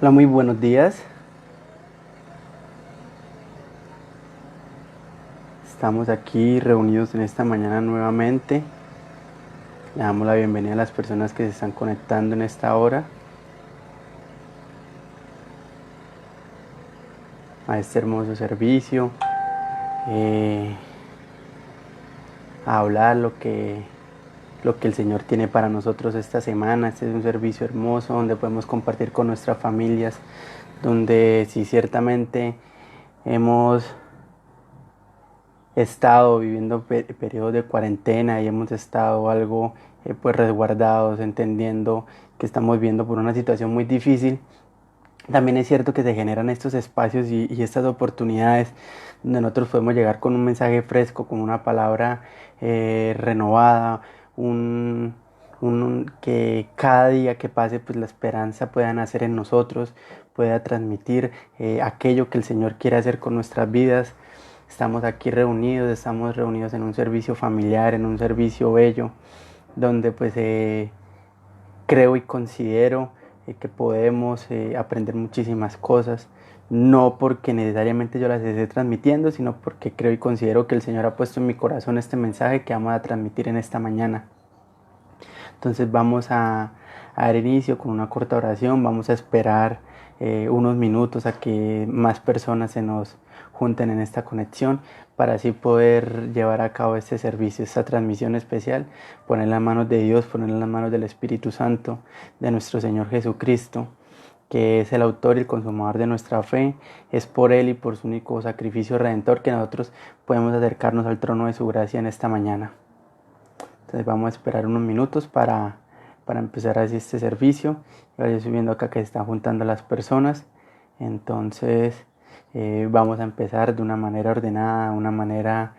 Hola, muy buenos días. Estamos aquí reunidos en esta mañana nuevamente. Le damos la bienvenida a las personas que se están conectando en esta hora a este hermoso servicio, eh, a hablar lo que el Señor tiene para nosotros esta semana. Este es un servicio hermoso donde podemos compartir con nuestras familias, donde sí ciertamente hemos estado viviendo periodos de cuarentena y hemos estado algo pues resguardados, entendiendo que estamos viviendo por una situación muy difícil. También es cierto que se generan estos espacios y estas oportunidades donde nosotros podemos llegar con un mensaje fresco, con una palabra renovada, que cada día que pase pues la esperanza pueda nacer en nosotros, pueda transmitir aquello que el Señor quiere hacer con nuestras vidas. Estamos reunidos en un servicio familiar, en un servicio bello, donde pues creo y considero que podemos aprender muchísimas cosas, no porque necesariamente yo las esté transmitiendo, sino porque creo y considero que el Señor ha puesto en mi corazón este mensaje que vamos a transmitir en esta mañana. Entonces vamos a dar inicio con una corta oración, vamos a esperar unos minutos a que más personas se nos junten en esta conexión para así poder llevar a cabo este servicio, esta transmisión especial, poner en las manos de Dios, poner en las manos del Espíritu Santo, de nuestro Señor Jesucristo, que es el autor y el consumador de nuestra fe. Es por Él y por su único sacrificio redentor que nosotros podemos acercarnos al trono de su gracia en esta mañana. Entonces vamos a esperar unos minutos para empezar así este servicio. Yo estoy viendo acá que se están juntando las personas. Entonces vamos a empezar de una manera ordenada, una manera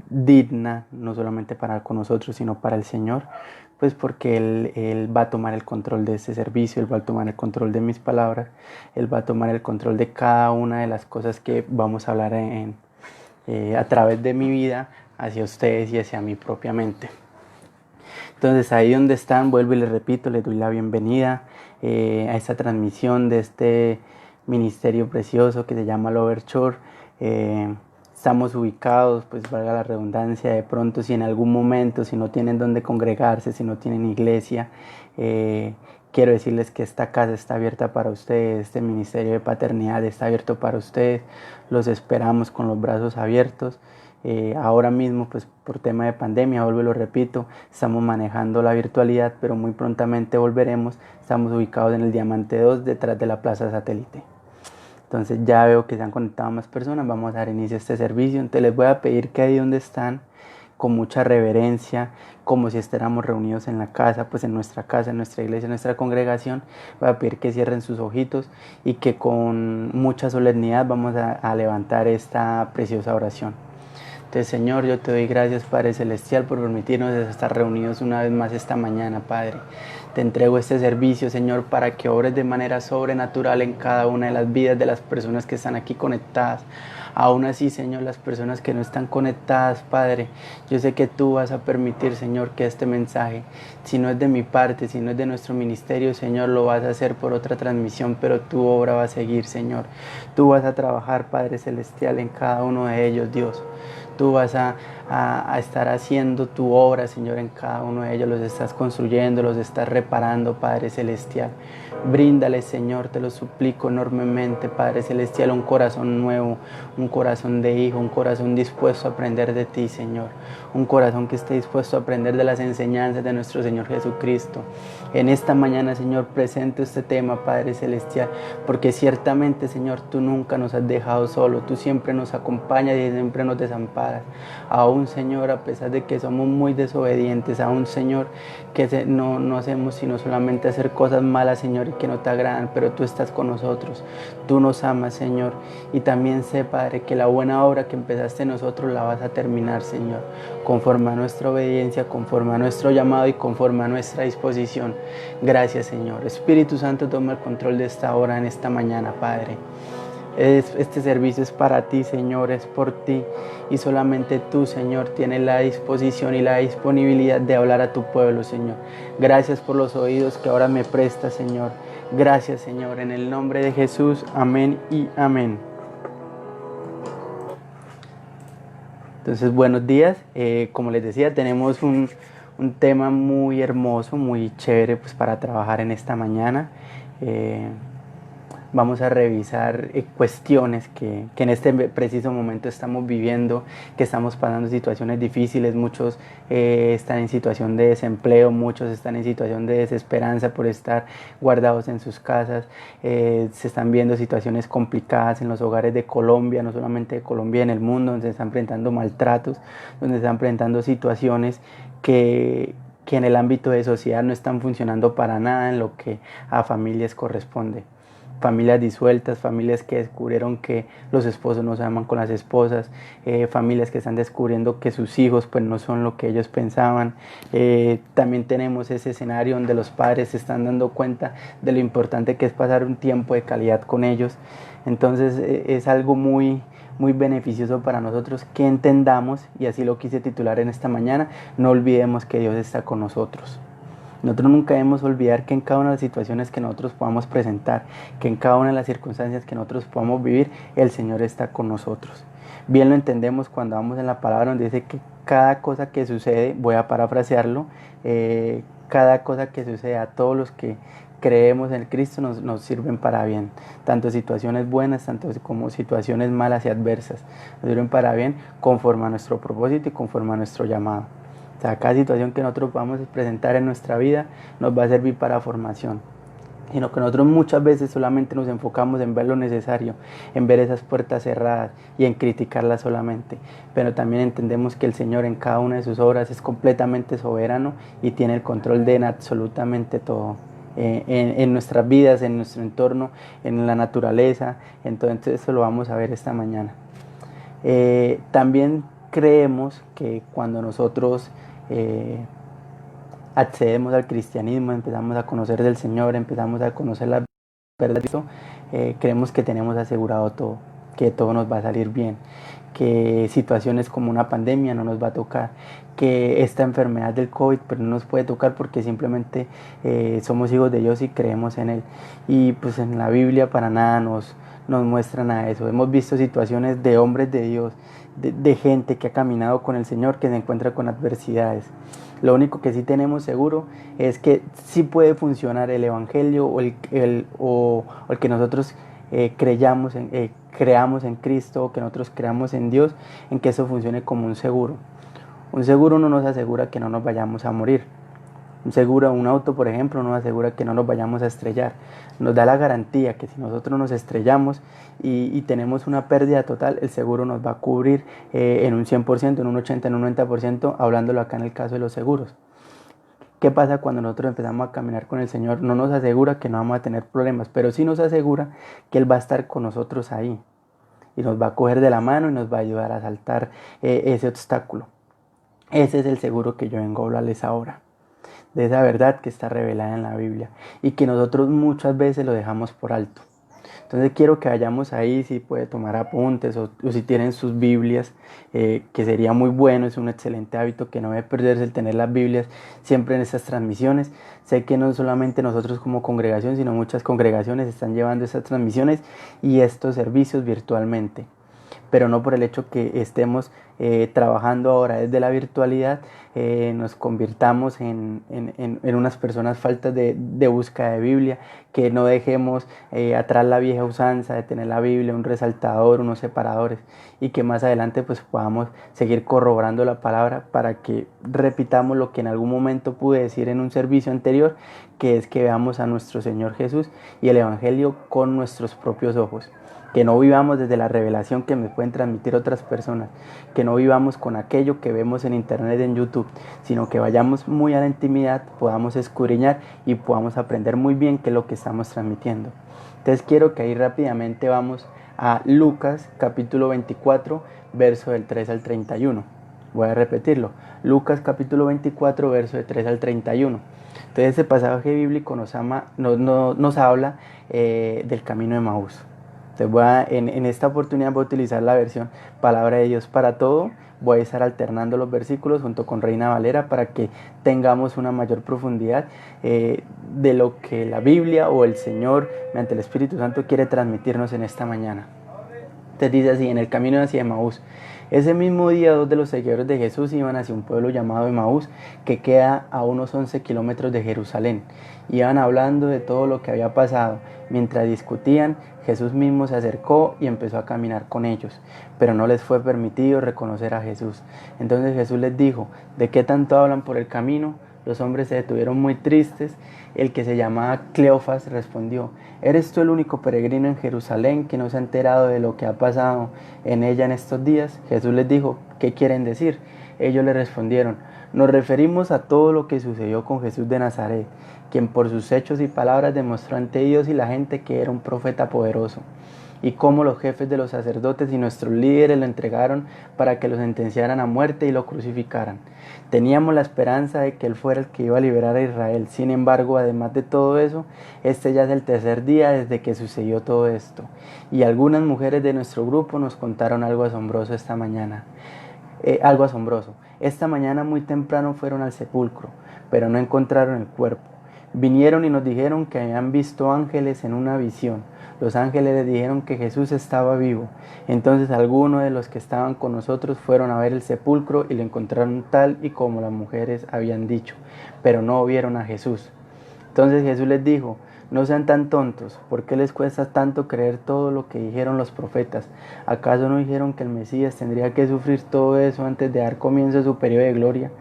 digna, no solamente para con nosotros, sino para el Señor. Pues porque él va a tomar el control de este servicio, Él va a tomar el control de mis palabras, Él va a tomar el control de cada una de las cosas que vamos a hablar a través de mi vida hacia ustedes y hacia mí propiamente. Entonces ahí donde están, vuelvo y les repito, les doy la bienvenida a esta transmisión de este ministerio precioso que se llama Lover Shore. Estamos ubicados, pues valga la redundancia, de pronto si en algún momento, si no tienen dónde congregarse, si no tienen iglesia, quiero decirles que esta casa está abierta para ustedes, este ministerio de paternidad está abierto para ustedes, los esperamos con los brazos abiertos. Ahora mismo, pues por tema de pandemia, vuelvo y lo repito, estamos manejando la virtualidad, pero muy prontamente volveremos. Estamos ubicados en el Diamante 2, detrás de la Plaza Satélite. Entonces ya veo que se han conectado más personas, vamos a dar inicio a este servicio. Entonces les voy a pedir que ahí donde están, con mucha reverencia, como si estuviéramos reunidos en la casa, pues en nuestra casa, en nuestra iglesia, en nuestra congregación, voy a pedir que cierren sus ojitos y que con mucha solemnidad vamos a levantar esta preciosa oración. Entonces, Señor, yo te doy gracias, Padre Celestial, por permitirnos estar reunidos una vez más esta mañana, Padre. Te entrego este servicio, Señor, para que obres de manera sobrenatural en cada una de las vidas de las personas que están aquí conectadas. Aún así, Señor, las personas que no están conectadas, Padre, yo sé que tú vas a permitir, Señor, que este mensaje, si no es de mi parte, si no es de nuestro ministerio, Señor, lo vas a hacer por otra transmisión, pero tu obra va a seguir, Señor. Tú vas a trabajar, Padre Celestial, en cada uno de ellos, Dios. Tú vas a estar haciendo tu obra, Señor, en cada uno de ellos. Los estás construyendo, los estás reparando, Padre Celestial. Bríndale, Señor, te lo suplico enormemente, Padre Celestial, un corazón nuevo, un corazón de hijo, un corazón dispuesto a aprender de ti, Señor. Un corazón que esté dispuesto a aprender de las enseñanzas de nuestro Señor Jesucristo. En esta mañana, Señor, presento este tema, Padre Celestial, porque ciertamente, Señor, tú nunca nos has dejado solo, tú siempre nos acompañas y siempre nos desamparas. Aún, Señor, a pesar de que somos muy desobedientes, aún, Señor, que no hacemos sino solamente hacer cosas malas, Señor, y que no te agradan, pero tú estás con nosotros, tú nos amas, Señor, y también sé, Padre, que la buena obra que empezaste en nosotros la vas a terminar, Señor, conforme a nuestra obediencia, conforme a nuestro llamado y conforme a nuestra disposición. Gracias, Señor. Espíritu Santo, toma el control de esta hora, en esta mañana, Padre. Este servicio es para ti, Señor, es por ti. Y solamente tú, Señor, tienes la disposición y la disponibilidad de hablar a tu pueblo, Señor. Gracias por los oídos que ahora me prestas, Señor. Gracias, Señor, en el nombre de Jesús. Amén y amén. Entonces, buenos días. Como les decía, tenemos un tema muy hermoso, muy chévere pues, para trabajar en esta mañana. Vamos a revisar cuestiones que en este preciso momento estamos viviendo, que estamos pasando situaciones difíciles. Muchos están en situación de desempleo, muchos están en situación de desesperanza por estar guardados en sus casas. Se están viendo situaciones complicadas en los hogares de Colombia, no solamente de Colombia, en el mundo, donde se están enfrentando maltratos, donde se están enfrentando situaciones que en el ámbito de sociedad no están funcionando para nada en lo que a familias corresponde. Familias disueltas, familias que descubrieron que los esposos no se aman con las esposas, familias que están descubriendo que sus hijos pues no son lo que ellos pensaban. También tenemos ese escenario donde los padres se están dando cuenta de lo importante que es pasar un tiempo de calidad con ellos. Entonces es algo muy beneficioso para nosotros que entendamos, y así lo quise titular en esta mañana: no olvidemos que Dios está con nosotros. Nosotros nunca debemos olvidar que en cada una de las situaciones que nosotros podamos presentar, que en cada una de las circunstancias que nosotros podamos vivir, el Señor está con nosotros. Bien lo entendemos cuando vamos en la palabra donde dice que cada cosa que sucede, voy a parafrasearlo, cada cosa que sucede a todos los que creemos en Cristo nos sirven para bien, tanto situaciones buenas, tanto como situaciones malas y adversas, nos sirven para bien conforme a nuestro propósito y conforme a nuestro llamado. O sea, cada situación que nosotros podamos presentar en nuestra vida nos va a servir para formación, sino que nosotros muchas veces solamente nos enfocamos en ver lo necesario, en ver esas puertas cerradas y en criticarlas solamente, pero también entendemos que el Señor en cada una de sus obras es completamente soberano y tiene el control de absolutamente todo. En nuestras vidas, en nuestro entorno, en la naturaleza. Entonces eso lo vamos a ver esta mañana. También creemos que cuando nosotros accedemos al cristianismo, empezamos a conocer del Señor, empezamos a conocer la verdad de Cristo, creemos que tenemos asegurado todo, que todo nos va a salir bien, que situaciones como una pandemia no nos va a tocar, que esta enfermedad del COVID pero no nos puede tocar porque simplemente somos hijos de Dios y creemos en Él. Y pues en la Biblia para nada nos muestra nada de eso. Hemos visto situaciones de hombres de Dios, de gente que ha caminado con el Señor, que se encuentra con adversidades. Lo único que sí tenemos seguro es que sí puede funcionar el Evangelio o el que nosotros creamos en Cristo, o que nosotros creamos en Dios, en que eso funcione como un seguro. Un seguro no nos asegura que no nos vayamos a morir. Un seguro, un auto, por ejemplo, nos asegura que no nos vayamos a estrellar. Nos da la garantía que si nosotros nos estrellamos y tenemos una pérdida total, el seguro nos va a cubrir en un 100%, en un 80%, en un 90%, hablándolo acá en el caso de los seguros. ¿Qué pasa cuando nosotros empezamos a caminar con el Señor? No nos asegura que no vamos a tener problemas, pero sí nos asegura que Él va a estar con nosotros ahí. Y nos va a coger de la mano y nos va a ayudar a saltar ese obstáculo. Ese es el seguro que yo vengo a hablarles ahora. De esa verdad que está revelada en la Biblia y que nosotros muchas veces lo dejamos por alto. Entonces quiero que vayamos ahí, si puede tomar apuntes o si tienen sus Biblias, que sería muy bueno, es un excelente hábito que no debe perderse el tener las Biblias siempre en estas transmisiones. Sé que no solamente nosotros como congregación, sino muchas congregaciones están llevando estas transmisiones y estos servicios virtualmente. Pero no por el hecho que estemos trabajando ahora desde la virtualidad, nos convirtamos en unas personas faltas de búsqueda de Biblia, que no dejemos atrás la vieja usanza de tener la Biblia, un resaltador, unos separadores, y que más adelante pues podamos seguir corroborando la palabra para que repitamos lo que en algún momento pude decir en un servicio anterior, que es que veamos a nuestro Señor Jesús y el Evangelio con nuestros propios ojos. Que no vivamos desde la revelación que me pueden transmitir otras personas, que no vivamos con aquello que vemos en internet, en YouTube, sino que vayamos muy a la intimidad, podamos escudriñar y podamos aprender muy bien qué es lo que estamos transmitiendo. Entonces quiero que ahí rápidamente vamos a Lucas capítulo 24, verso del 3 al 31. Voy a repetirlo, Lucas capítulo 24, verso del 3 al 31. Entonces este pasaje bíblico nos habla del camino de Emaús. Entonces en esta oportunidad voy a utilizar la versión Palabra de Dios para todo. Voy a estar alternando los versículos junto con Reina Valera para que tengamos una mayor profundidad de lo que la Biblia o el Señor, mediante el Espíritu Santo, quiere transmitirnos en esta mañana. Entonces dice así: en el camino hacia Emaús. Ese mismo día, 2 de los seguidores de Jesús iban hacia un pueblo llamado Emaús, que queda a unos 11 kilómetros de Jerusalén. Iban hablando de todo lo que había pasado. Mientras discutían, Jesús mismo se acercó y empezó a caminar con ellos, pero no les fue permitido reconocer a Jesús. Entonces Jesús les dijo: ¿de qué tanto hablan por el camino? Los hombres se detuvieron muy tristes. El que se llamaba Cleofas respondió: ¿eres tú el único peregrino en Jerusalén que no se ha enterado de lo que ha pasado en ella en estos días? Jesús les dijo: ¿qué quieren decir? Ellos le respondieron: nos referimos a todo lo que sucedió con Jesús de Nazaret, quien por sus hechos y palabras demostró ante Dios y la gente que era un profeta poderoso, y cómo los jefes de los sacerdotes y nuestros líderes lo entregaron para que lo sentenciaran a muerte y lo crucificaran. Teníamos la esperanza de que él fuera el que iba a liberar a Israel. Sin embargo, además de todo eso, este ya es el tercer día desde que sucedió todo esto. Y algunas mujeres de nuestro grupo nos contaron algo asombroso esta mañana. Esta mañana muy temprano fueron al sepulcro, pero no encontraron el cuerpo. Vinieron y nos dijeron que habían visto ángeles en una visión. Los ángeles les dijeron que Jesús estaba vivo. Entonces algunos de los que estaban con nosotros fueron a ver el sepulcro y lo encontraron tal y como las mujeres habían dicho, pero no vieron a Jesús. Entonces Jesús les dijo: no sean tan tontos. ¿Por qué les cuesta tanto creer todo lo que dijeron los profetas? ¿Acaso no dijeron que el Mesías tendría que sufrir todo eso antes de dar comienzo a su periodo de gloria?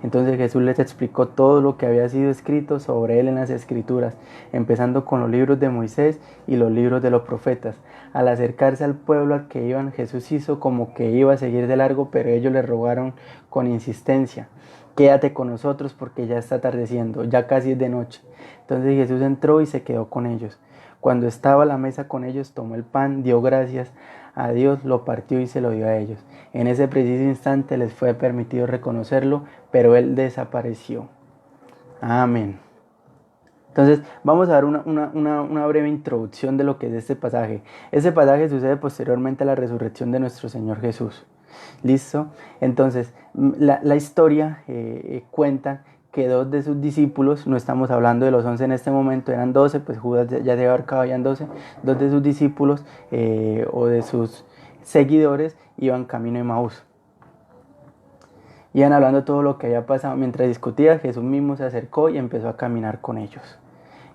Entonces Jesús les explicó todo lo que había sido escrito sobre él en las Escrituras, empezando con los libros de Moisés y los libros de los profetas. Al acercarse al pueblo al que iban, Jesús hizo como que iba a seguir de largo, pero ellos le rogaron con insistencia: quédate con nosotros porque ya está atardeciendo, ya casi es de noche. Entonces Jesús entró y se quedó con ellos. Cuando estaba a la mesa con ellos, tomó el pan, dio gracias a Dios, lo partió y se lo dio a ellos. En ese preciso instante les fue permitido reconocerlo, pero él desapareció. Amén. Entonces vamos a dar una breve introducción de lo que es este pasaje. Este pasaje sucede posteriormente a la resurrección de nuestro Señor Jesús. ¿Listo? Entonces la historia cuenta que 2 de sus discípulos, no estamos hablando de los 11 en este momento, eran 12, pues Judas ya se abarcaba, habían 12, 2 de sus discípulos o de sus seguidores iban camino a Emaús. Iban hablando todo lo que había pasado. Mientras discutían, Jesús mismo se acercó y empezó a caminar con ellos.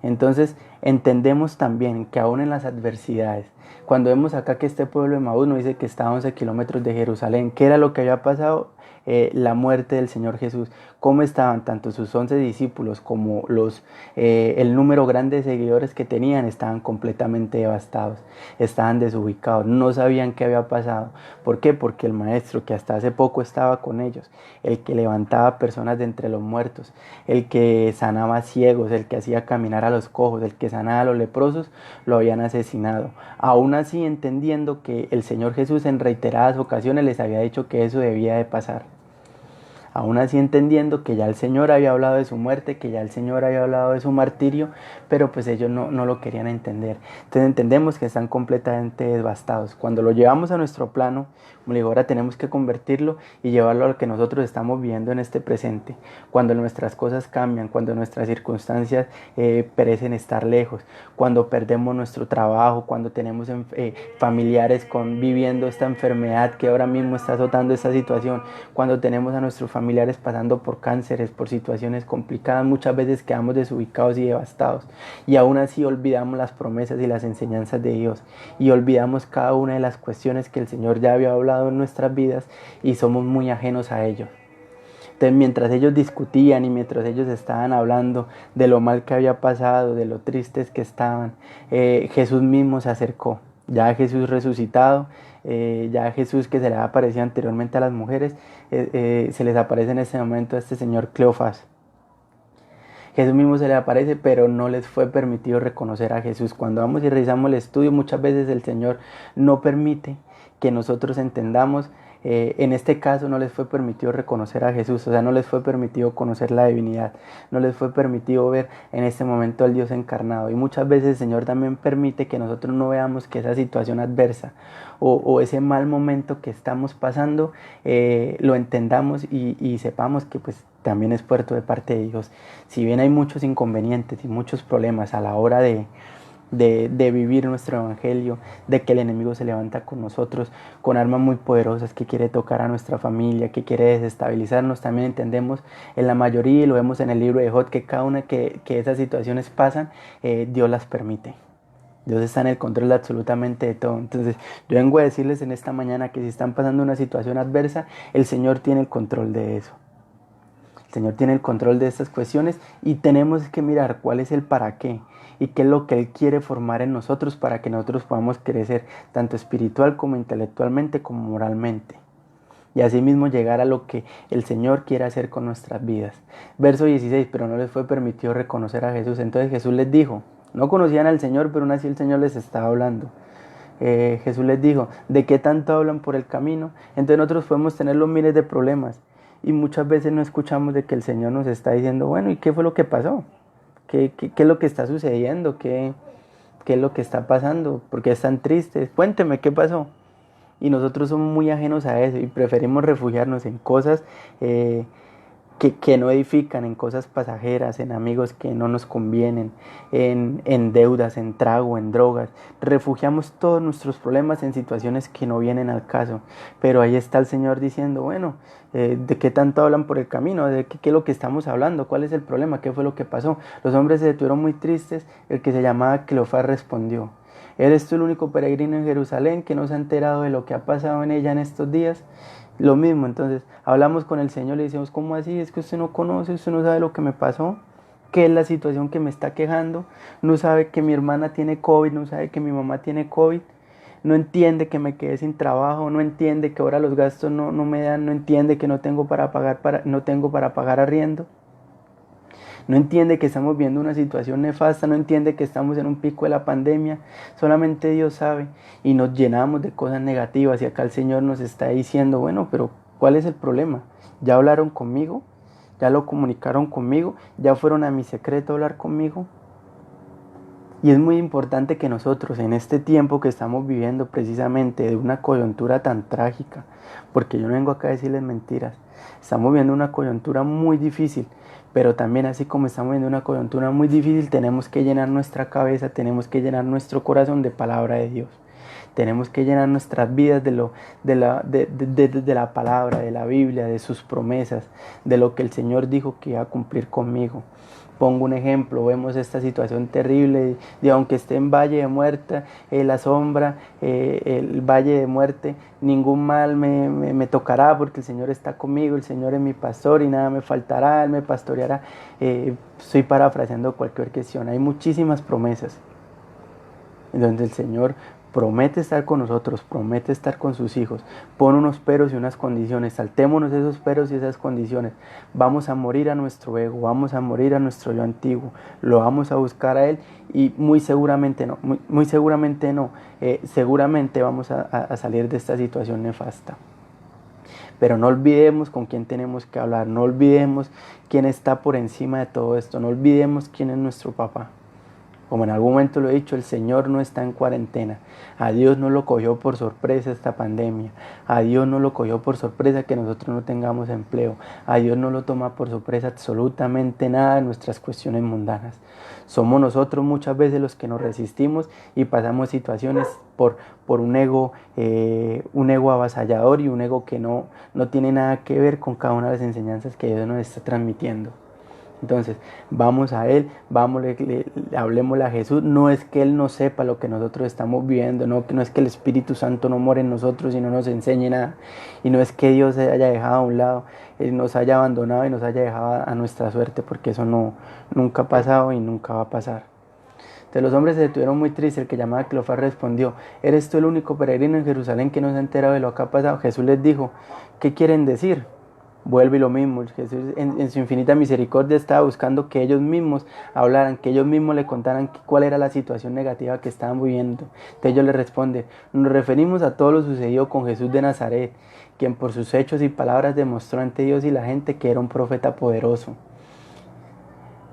Entonces entendemos también que aún en las adversidades, cuando vemos acá que este pueblo de Emaús nos dice que está a 11 kilómetros de Jerusalén, ¿qué era lo que había pasado? La muerte del Señor Jesús. Cómo estaban tanto sus 11 discípulos como el número grande de seguidores que tenían. Estaban completamente devastados, estaban desubicados, no sabían qué había pasado. ¿Por qué? Porque el maestro que hasta hace poco estaba con ellos, el que levantaba personas de entre los muertos, el que sanaba ciegos, el que hacía caminar a los cojos, el que sanaba a los leprosos, lo habían asesinado. Aún así, entendiendo que el Señor Jesús en reiteradas ocasiones les había dicho que eso debía de pasar. Aún así, entendiendo que ya el Señor había hablado de su muerte, que ya el Señor había hablado de su martirio, pero pues ellos no lo querían entender. Entonces entendemos que están completamente devastados. Cuando lo llevamos a nuestro plano, como digo, ahora tenemos que convertirlo y llevarlo a lo que nosotros estamos viviendo en este presente. Cuando nuestras cosas cambian, cuando nuestras circunstancias parecen estar lejos, cuando perdemos nuestro trabajo, cuando tenemos familiares viviendo esta enfermedad que ahora mismo está azotando esta situación, cuando tenemos a nuestros familiares pasando por cánceres, por situaciones complicadas, muchas veces quedamos desubicados y devastados, y aún así olvidamos las promesas y las enseñanzas de Dios, y olvidamos cada una de las cuestiones que el Señor ya había hablado en nuestras vidas, y somos muy ajenos a ello. Entonces, mientras ellos discutían y mientras ellos estaban hablando de lo mal que había pasado, de lo tristes que estaban, Jesús mismo se acercó. Ya Jesús resucitado, ya Jesús que se le apareció anteriormente a las mujeres, se les aparece en este momento a este señor Cleofas. Jesús mismo se le aparece, pero no les fue permitido reconocer a Jesús. Cuando vamos y revisamos el estudio, muchas veces el Señor no permite que nosotros entendamos En este caso no les fue permitido reconocer a Jesús, o sea, no les fue permitido conocer la divinidad, no les fue permitido ver en este momento al Dios encarnado. Y muchas veces el Señor también permite que nosotros no veamos que esa situación adversa o ese mal momento que estamos pasando, lo entendamos y sepamos que pues también es puerto de parte de Dios. Si bien hay muchos inconvenientes y muchos problemas a la hora de vivir nuestro evangelio, de que el enemigo se levanta con nosotros con armas muy poderosas, que quiere tocar a nuestra familia, que quiere desestabilizarnos, también entendemos en la mayoría, y lo vemos en el libro de Job, que cada una que esas situaciones pasan, Dios las permite. Dios está en el control de absolutamente de todo. Entonces yo vengo a decirles en esta mañana que si están pasando una situación adversa, el Señor tiene el control de eso. El Señor tiene el control de estas cuestiones y tenemos que mirar cuál es el para qué y qué es lo que Él quiere formar en nosotros para que nosotros podamos crecer tanto espiritual como intelectualmente como moralmente. Y asimismo llegar a lo que el Señor quiere hacer con nuestras vidas. Verso 16, pero no les fue permitido reconocer a Jesús. Entonces Jesús les dijo, no conocían al Señor, pero aún así el Señor les estaba hablando. Jesús les dijo, ¿de qué tanto hablan por el camino? Entonces nosotros podemos tener los miles de problemas y muchas veces no escuchamos de que el Señor nos está diciendo, bueno, ¿y qué fue lo que pasó? ¿Qué es lo que está sucediendo? ¿Qué es lo que está pasando? ¿Por qué están tristes? Cuénteme, ¿qué pasó? Y nosotros somos muy ajenos a eso y preferimos refugiarnos en cosas que no edifican, en cosas pasajeras, en amigos que no nos convienen, en deudas, en trago, en drogas. Refugiamos todos nuestros problemas en situaciones que no vienen al caso. Pero ahí está el Señor diciendo, bueno, ¿de qué tanto hablan por el camino? ¿De qué es lo que estamos hablando? ¿Cuál es el problema? ¿Qué fue lo que pasó? Los hombres se detuvieron muy tristes. El que se llamaba Cleofás respondió, ¿eres tú el único peregrino en Jerusalén que no se ha enterado de lo que ha pasado en ella en estos días? Lo mismo, entonces hablamos con el Señor y le decimos, ¿cómo así? Es que usted no conoce, usted no sabe lo que me pasó, qué es la situación que me está quejando, no sabe que mi hermana tiene COVID, no sabe que mi mamá tiene COVID, no entiende que me quedé sin trabajo, no entiende que ahora los gastos no me dan, no entiende que no tengo para pagar arriendo. No entiende que estamos viendo una situación nefasta, no entiende que estamos en un pico de la pandemia. Solamente Dios sabe y nos llenamos de cosas negativas y acá el Señor nos está diciendo, bueno, pero ¿cuál es el problema? ¿Ya hablaron conmigo? ¿Ya lo comunicaron conmigo? ¿Ya fueron a mi secreto a hablar conmigo? Y es muy importante que nosotros en este tiempo que estamos viviendo precisamente de una coyuntura tan trágica, porque yo no vengo acá a decirles mentiras, estamos viviendo una coyuntura muy difícil, pero también así como estamos viendo una coyuntura muy difícil, tenemos que llenar nuestra cabeza, tenemos que llenar nuestro corazón de palabra de Dios. Tenemos que llenar nuestras vidas de la palabra, de la Biblia, de sus promesas, de lo que el Señor dijo que iba a cumplir conmigo. Pongo un ejemplo, vemos esta situación terrible de aunque esté en valle de muerte, la sombra, el valle de muerte, ningún mal me tocará porque el Señor está conmigo, el Señor es mi pastor y nada me faltará, Él me pastoreará. Estoy parafraseando cualquier cuestión, hay muchísimas promesas donde el Señor promete estar con nosotros, promete estar con sus hijos, pone unos peros y unas condiciones, saltémonos esos peros y esas condiciones, vamos a morir a nuestro ego, vamos a morir a nuestro yo antiguo, lo vamos a buscar a Él y muy seguramente no, seguramente vamos a salir de esta situación nefasta. Pero no olvidemos con quién tenemos que hablar, no olvidemos quién está por encima de todo esto, no olvidemos quién es nuestro papá. Como en algún momento lo he dicho, el Señor no está en cuarentena. A Dios no lo cogió por sorpresa esta pandemia. A Dios no lo cogió por sorpresa que nosotros no tengamos empleo. A Dios no lo toma por sorpresa absolutamente nada de nuestras cuestiones mundanas. Somos nosotros muchas veces los que nos resistimos y pasamos situaciones por un ego avasallador y un ego que no tiene nada que ver con cada una de las enseñanzas que Dios nos está transmitiendo. Entonces, vamos a Él, hablemosle a Jesús. No es que Él no sepa lo que nosotros estamos viviendo, no es que el Espíritu Santo no more en nosotros y no nos enseñe nada. Y no es que Dios se haya dejado a un lado, nos haya abandonado y nos haya dejado a nuestra suerte, porque eso nunca ha pasado y nunca va a pasar. Entonces los hombres se detuvieron muy tristes. El que llamaba Cleofás respondió, ¿eres tú el único peregrino en Jerusalén que no se ha enterado de lo que ha pasado? Jesús les dijo, ¿qué quieren decir? Vuelve y lo mismo, Jesús en su infinita misericordia estaba buscando que ellos mismos hablaran, que ellos mismos le contaran cuál era la situación negativa que estaban viviendo. Entonces ellos le responden, nos referimos a todo lo sucedido con Jesús de Nazaret, quien por sus hechos y palabras demostró ante Dios y la gente que era un profeta poderoso.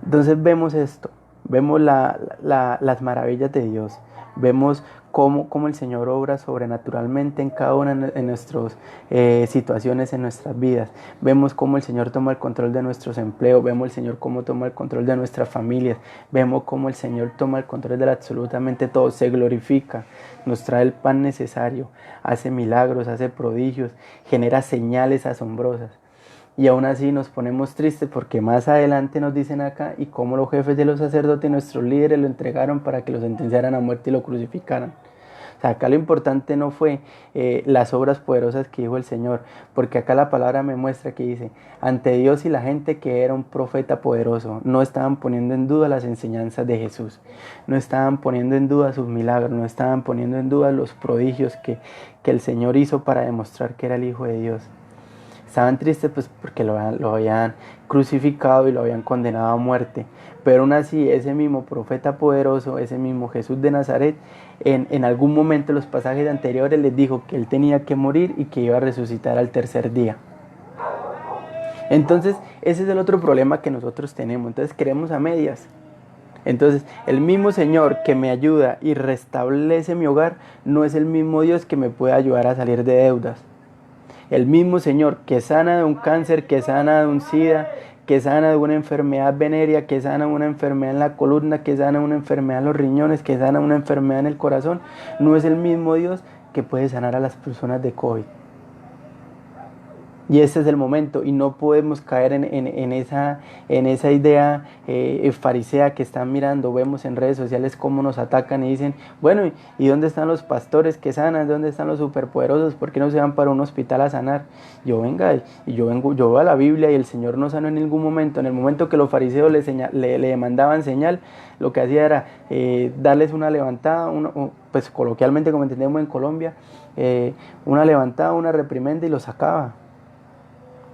Entonces vemos esto, vemos las maravillas de Dios, vemos cómo el Señor obra sobrenaturalmente en cada una de nuestras situaciones en nuestras vidas. Vemos cómo el Señor toma el control de nuestros empleos, vemos el Señor cómo toma el control de nuestras familias, vemos cómo el Señor toma el control de absolutamente todo, se glorifica, nos trae el pan necesario, hace milagros, hace prodigios, genera señales asombrosas. Y aún así nos ponemos tristes porque más adelante nos dicen acá y cómo los jefes de los sacerdotes, nuestros líderes, lo entregaron para que lo sentenciaran a muerte y lo crucificaran. O sea, acá lo importante no fue las obras poderosas que dijo el Señor, porque acá la palabra me muestra que dice, ante Dios y la gente que era un profeta poderoso, no estaban poniendo en duda las enseñanzas de Jesús, no estaban poniendo en duda sus milagros, no estaban poniendo en duda los prodigios que el Señor hizo para demostrar que era el Hijo de Dios. Estaban tristes pues porque lo habían crucificado y lo habían condenado a muerte. Pero aún así, ese mismo profeta poderoso, ese mismo Jesús de Nazaret, en algún momento en los pasajes anteriores les dijo que él tenía que morir y que iba a resucitar al tercer día. Entonces, ese es el otro problema que nosotros tenemos. Entonces, creemos a medias. Entonces, el mismo Señor que me ayuda y restablece mi hogar, no es el mismo Dios que me puede ayudar a salir de deudas. El mismo Señor que sana de un cáncer, que sana de un SIDA, que sana de una enfermedad venérea, que sana una enfermedad en la columna, que sana una enfermedad en los riñones, que sana una enfermedad en el corazón, no es el mismo Dios que puede sanar a las personas de COVID. Y este es el momento y no podemos caer en esa idea farisea que están mirando. Vemos en redes sociales cómo nos atacan y dicen, bueno, ¿y dónde están los pastores que sanan? ¿Dónde están los superpoderosos? ¿Por qué no se van para un hospital a sanar? Yo voy a la Biblia y el Señor no sanó en ningún momento. En el momento que los fariseos le demandaban señal, lo que hacía era darles una levantada, pues coloquialmente como entendemos en Colombia, una levantada, una reprimenda y los sacaba.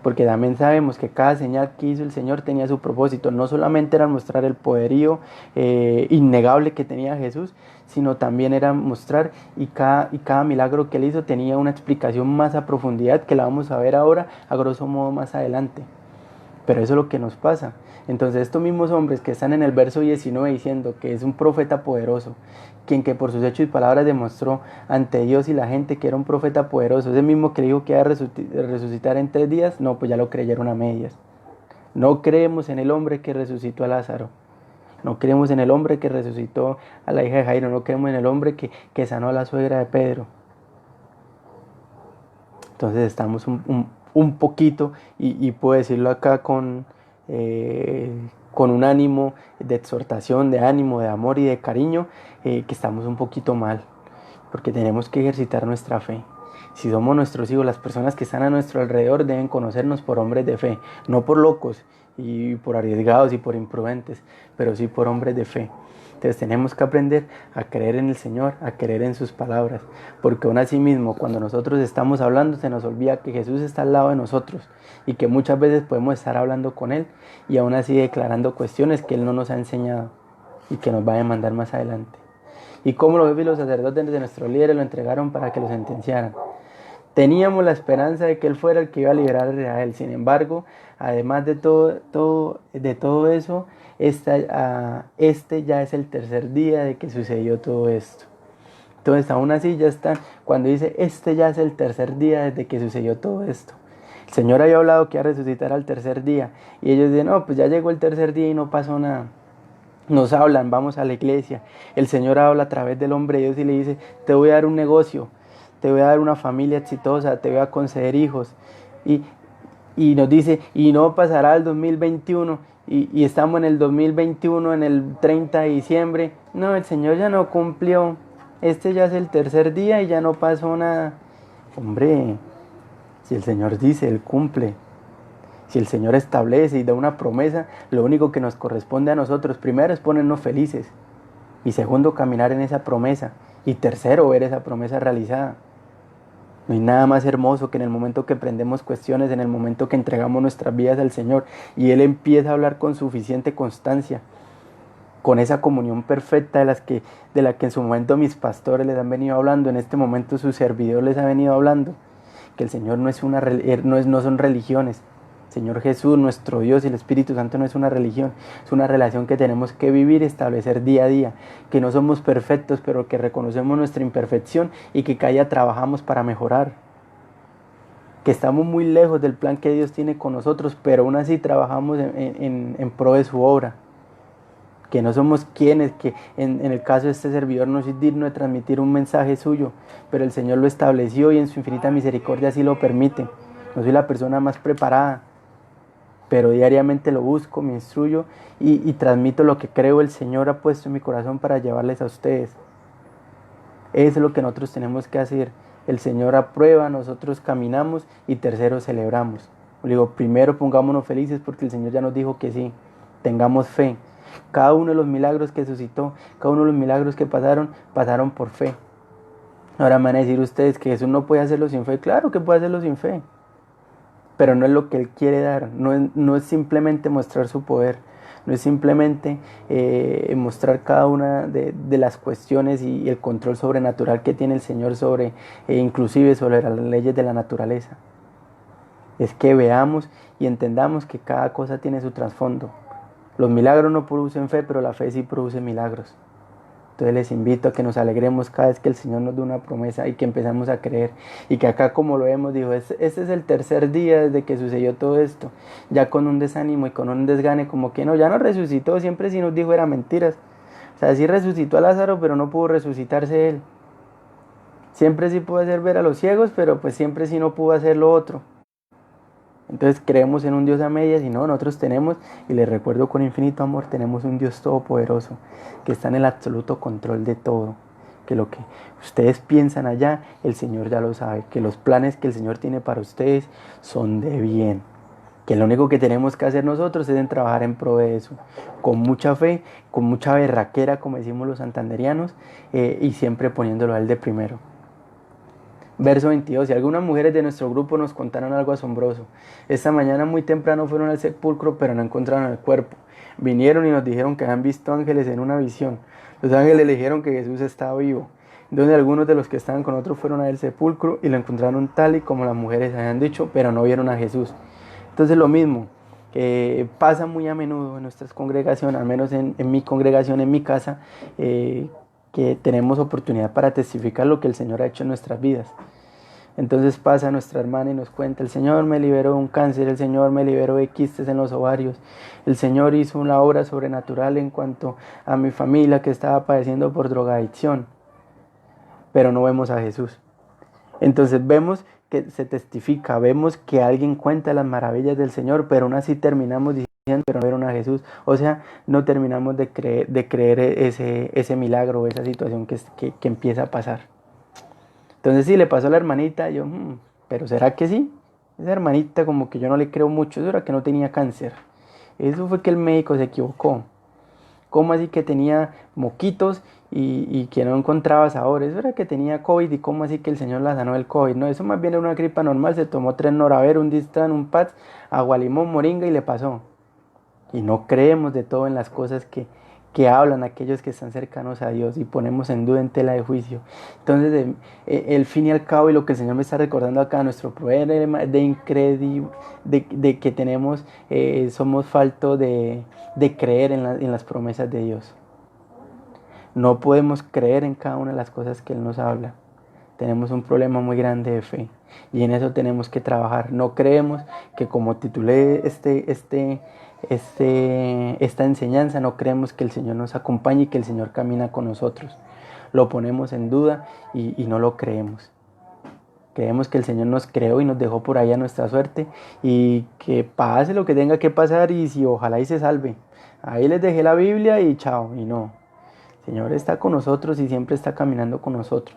Porque también sabemos que cada señal que hizo el Señor tenía su propósito. No solamente era mostrar el poderío innegable que tenía Jesús, sino también era mostrar y cada milagro que él hizo tenía una explicación más a profundidad que la vamos a ver ahora, a grosso modo más adelante. Pero eso es lo que nos pasa. Entonces estos mismos hombres que están en el verso 19 diciendo que es un profeta poderoso, quien que por sus hechos y palabras demostró ante Dios y la gente que era un profeta poderoso, ese mismo que dijo que iba a resucitar en 3 días, no, pues ya lo creyeron a medias. No creemos en el hombre que resucitó a Lázaro, no creemos en el hombre que resucitó a la hija de Jairo, no creemos en el hombre que sanó a la suegra de Pedro. Entonces estamos un poquito, y puedo decirlo acá con un ánimo de exhortación, de ánimo, de amor y de cariño, que estamos un poquito mal, porque tenemos que ejercitar nuestra fe. Si somos nuestros hijos, las personas que están a nuestro alrededor deben conocernos por hombres de fe, no por locos y por arriesgados y por imprudentes, pero sí por hombres de fe. Entonces tenemos que aprender a creer en el Señor, a creer en sus palabras, porque aún así mismo cuando nosotros estamos hablando se nos olvida que Jesús está al lado de nosotros y que muchas veces podemos estar hablando con Él y aún así declarando cuestiones que Él no nos ha enseñado y que nos va a demandar más adelante. Y como los jefes y los sacerdotes de nuestros líderes lo entregaron para que lo sentenciaran. Teníamos la esperanza de que Él fuera el que iba a liberar a Israel. Sin embargo, además de todo eso, este ya es el tercer día de que sucedió todo esto. Entonces, aún así ya están, cuando dice, este ya es el tercer día desde que sucedió todo esto. El Señor había hablado que iba a resucitar al tercer día. Y ellos dicen, no, pues ya llegó el tercer día y no pasó nada. Nos hablan, vamos a la iglesia. El Señor habla a través del hombre de Dios y le dice, te voy a dar un negocio, te voy a dar una familia exitosa, te voy a conceder hijos. Y nos dice, y no pasará el 2021, y estamos en el 2021, en el 30 de diciembre. No, el Señor ya no cumplió. Este ya es el tercer día y ya no pasó nada. Hombre, si el Señor dice, Él cumple. Si el Señor establece y da una promesa, lo único que nos corresponde a nosotros, primero, es ponernos felices. Y segundo, caminar en esa promesa. Y tercero, ver esa promesa realizada. No hay nada más hermoso que en el momento que prendemos cuestiones, en el momento que entregamos nuestras vidas al Señor y Él empieza a hablar con suficiente constancia, con esa comunión perfecta de la que en su momento mis pastores les han venido hablando, en este momento su servidor les ha venido hablando, que el Señor no son religiones. Señor Jesús, nuestro Dios y el Espíritu Santo no es una religión, es una relación que tenemos que vivir y establecer día a día, que no somos perfectos, pero que reconocemos nuestra imperfección y que cada día trabajamos para mejorar, que estamos muy lejos del plan que Dios tiene con nosotros, pero aún así trabajamos en pro de su obra, que no somos quienes, que en el caso de este servidor no soy digno de transmitir un mensaje suyo, pero el Señor lo estableció y en su infinita misericordia así lo permite. No soy la persona más preparada, pero diariamente lo busco, me instruyo y transmito lo que creo el Señor ha puesto en mi corazón para llevarles a ustedes. Eso es lo que nosotros tenemos que hacer. El Señor aprueba, nosotros caminamos y tercero celebramos. Le digo, primero pongámonos felices porque el Señor ya nos dijo que sí, tengamos fe. Cada uno de los milagros que suscitó, cada uno de los milagros que pasaron por fe. Ahora me van a decir ustedes que Jesús no puede hacerlo sin fe. Claro que puede hacerlo sin fe, pero no es lo que Él quiere dar, no es simplemente mostrar su poder, no es simplemente mostrar cada una de las cuestiones y el control sobrenatural que tiene el Señor sobre, inclusive sobre las leyes de la naturaleza. Es que veamos y entendamos que cada cosa tiene su trasfondo. Los milagros no producen fe, pero la fe sí produce milagros. Entonces les invito a que nos alegremos cada vez que el Señor nos da una promesa y que empezamos a creer. Y que acá, como lo vemos, dijo, este es el tercer día desde que sucedió todo esto. Ya con un desánimo y con un desgane, como que no, ya no resucitó, siempre sí nos dijo era mentiras. O sea, sí resucitó a Lázaro, pero no pudo resucitarse él. Siempre sí pudo hacer ver a los ciegos, pero pues siempre sí no pudo hacer lo otro. Entonces creemos en un Dios a medias y no, nosotros tenemos, y les recuerdo con infinito amor, tenemos un Dios todopoderoso que está en el absoluto control de todo, que lo que ustedes piensan allá, el Señor ya lo sabe, que los planes que el Señor tiene para ustedes son de bien, que lo único que tenemos que hacer nosotros es en trabajar en pro de eso, con mucha fe, con mucha berraquera, como decimos los santanderianos, y siempre poniéndolo a Él de primero. Verso 22, y algunas mujeres de nuestro grupo nos contaron algo asombroso. Esta mañana muy temprano fueron al sepulcro, pero no encontraron el cuerpo. Vinieron y nos dijeron que habían visto ángeles en una visión. Los ángeles le dijeron que Jesús estaba vivo. Entonces algunos de los que estaban con nosotros fueron al sepulcro y lo encontraron tal y como las mujeres habían dicho, pero no vieron a Jesús. Entonces lo mismo, pasa muy a menudo en nuestras congregaciones, al menos en mi congregación, en mi casa, que tenemos oportunidad para testificar lo que el Señor ha hecho en nuestras vidas. Entonces pasa nuestra hermana y nos cuenta, el Señor me liberó de un cáncer, el Señor me liberó de quistes en los ovarios, el Señor hizo una obra sobrenatural en cuanto a mi familia que estaba padeciendo por drogadicción, pero no vemos a Jesús. Entonces vemos que se testifica, vemos que alguien cuenta las maravillas del Señor, pero aún así terminamos diciendo, pero no vieron a Jesús. O sea, no terminamos de creer ese milagro, esa situación que empieza a pasar. Entonces sí, le pasó a la hermanita, yo, pero ¿será que sí? Esa hermanita como que yo no le creo mucho, eso era que no tenía cáncer. Eso fue que el médico se equivocó. ¿Cómo así que tenía moquitos y que no encontraba sabores? Eso era que tenía COVID y cómo así que el Señor la sanó del COVID. No, eso más bien era una gripa normal, se tomó 3 Noravir, un Distran, un Pats, agua, limón, moringa y le pasó. Y no creemos de todo en las cosas que hablan aquellos que están cercanos a Dios y ponemos en duda en tela de juicio. Entonces, el fin y al cabo, y lo que el Señor me está recordando acá, nuestro problema de que tenemos, somos faltos de creer en las promesas de Dios. No podemos creer en cada una de las cosas que Él nos habla. Tenemos un problema muy grande de fe y en eso tenemos que trabajar. No creemos que, como titulé esta enseñanza, no creemos que el Señor nos acompañe y que el Señor camina con nosotros. Lo ponemos en duda y no lo creemos. Creemos que el Señor nos creó y nos dejó por ahí a nuestra suerte y que pase lo que tenga que pasar y si ojalá y se salve. Ahí les dejé la Biblia y chao, y no. El Señor está con nosotros y siempre está caminando con nosotros.